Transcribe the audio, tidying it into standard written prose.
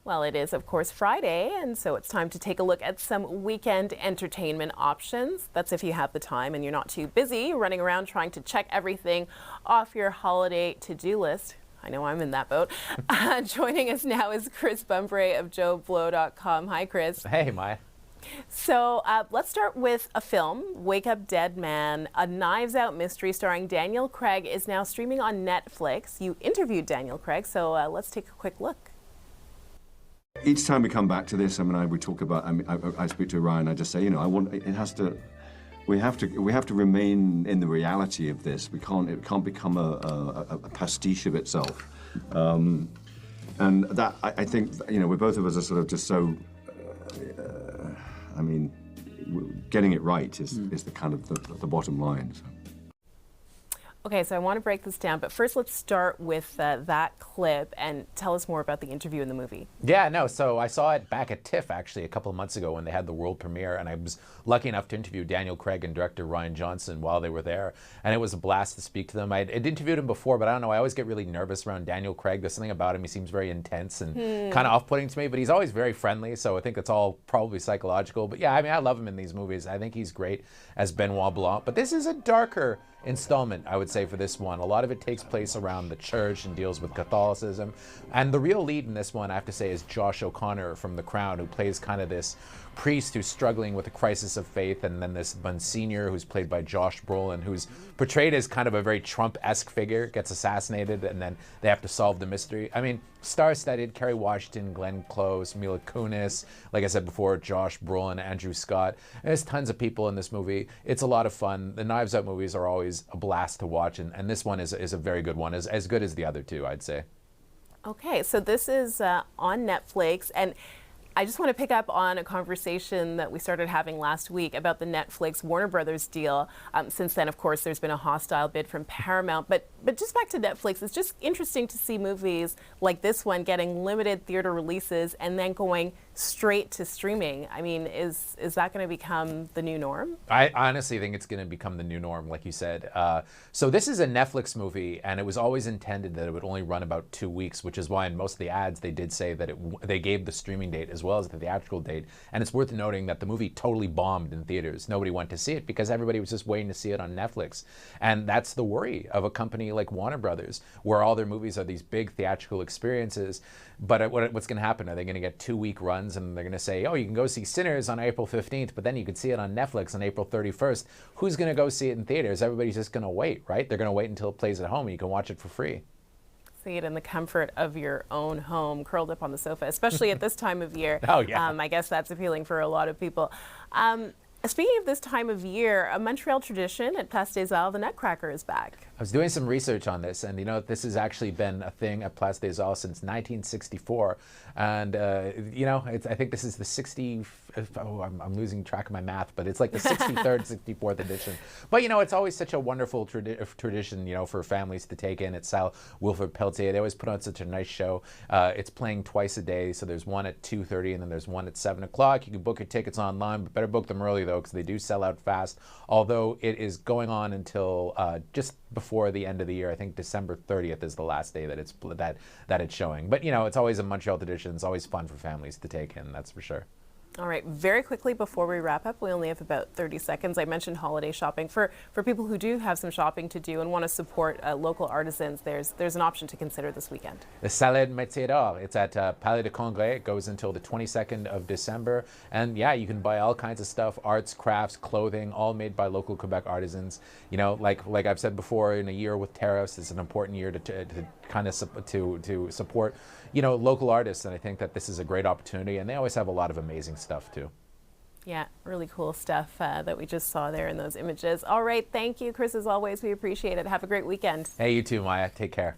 Well, it is, of course, Friday, and so it's time to take a look at some weekend entertainment options. That's if you have the time and you're not too busy running around trying to check everything off your holiday to-do list. I know I'm in that boat. Joining us now is Chris Bumbray of JoeBlow.com. Hi, Chris. Hey, Maya. So let's start with a film, Wake Up Dead Man, a Knives Out mystery starring Daniel Craig is now streaming on Netflix. You interviewed Daniel Craig, so let's take a quick look. Each time we come back to this, we talk about. I speak to Ryan. I just say, we have to remain in the reality of this. It can't become a pastiche of itself. And that I think, we both of us are sort of just so. Getting it right is the kind of the bottom line. So. Okay, so I want to break this down, but first let's start with that clip and tell us more about the interview in the movie. Yeah, no, so I saw it back at TIFF actually a couple of months ago when they had the world premiere, and I was lucky enough to interview Daniel Craig and director Ryan Johnson while they were there, and it was a blast to speak to them. I'd interviewed him before, but I don't know, I always get really nervous around Daniel Craig. There's something about him, he seems very intense and kind of off-putting to me, but he's always very friendly, so I think it's all probably psychological. But yeah, I love him in these movies. I think he's great as Benoit Blanc, but this is a darker installment, I would say, for this one. A lot of it takes place around the church and deals with Catholicism. And the real lead in this one, I have to say, is Josh O'Connor from The Crown, who plays kind of this priest who's struggling with a crisis of faith, and then this Monsignor who's played by Josh Brolin, who's portrayed as kind of a very Trump-esque figure, gets assassinated, and then they have to solve the mystery. Star-studded: Kerry Washington, Glenn Close, Mila Kunis, like I said before, Josh Brolin, Andrew Scott. There's tons of people in this movie. It's a lot of fun. The Knives Out movies are always a blast to watch, and this one is a very good one, as good as the other two, I'd say. Okay, so this is on Netflix, and I just want to pick up on a conversation that we started having last week about the Netflix Warner Brothers deal. Since then, of course, there's been a hostile bid from Paramount. But just back to Netflix, it's just interesting to see movies like this one getting limited theater releases and then going straight to streaming. Is that going to become the new norm? I honestly think it's going to become the new norm, like you said. So this is a Netflix movie, and it was always intended that it would only run about 2 weeks, which is why in most of the ads they did say that they gave the streaming date as well as the theatrical date. And it's worth noting that the movie totally bombed in theaters. Nobody went to see it because everybody was just waiting to see it on Netflix. And that's the worry of a company like Warner Brothers, where all their movies are these big theatrical experiences. But what's going to happen? Are they going to get 2-week runs and they're going to say, oh, you can go see Sinners on April 15th, but then you can see it on Netflix on April 31st. Who's going to go see it in theaters? Everybody's just going to wait, right? They're going to wait until it plays at home and you can watch it for free. See it in the comfort of your own home, curled up on the sofa, especially at this time of year. Oh, yeah. I guess that's appealing for a lot of people. Speaking of this time of year, a Montreal tradition at Place des Arts, the Nutcracker is back. I was doing some research on this, and this has actually been a thing at Place des Arts since 1964. And, I think this is the 60, I'm losing track of my math, but it's like the 63rd, 64th edition. But, it's always such a wonderful tradition, for families to take in. It's Sal Wilfred Pelletier. They always put on such a nice show. It's playing twice a day, so there's one at 2:30 and then there's one at 7 o'clock. You can book your tickets online, but better book them early, though, because they do sell out fast, although it is going on until just before the end of the year. I think December 30th is the last day that it's showing. But it's always a Montreal tradition. It's always fun for families to take in, that's for sure. All right, very quickly before we wrap up, we only have about 30 seconds. I mentioned holiday shopping. For people who do have some shopping to do and want to support local artisans, there's an option to consider this weekend. The Salade Métier d'Art. It's at Palais de Congrès. It goes until the 22nd of December. And yeah, you can buy all kinds of stuff, arts, crafts, clothing, all made by local Quebec artisans. Like I've said before, in a year with tariffs, it's an important year to kind of to support, local artists. And I think that this is a great opportunity. And they always have a lot of amazing stuff too. Yeah, really cool stuff that we just saw there in those images. All right, thank you, Chris, as always. We appreciate it. Have a great weekend. Hey, you too, Maya. Take care.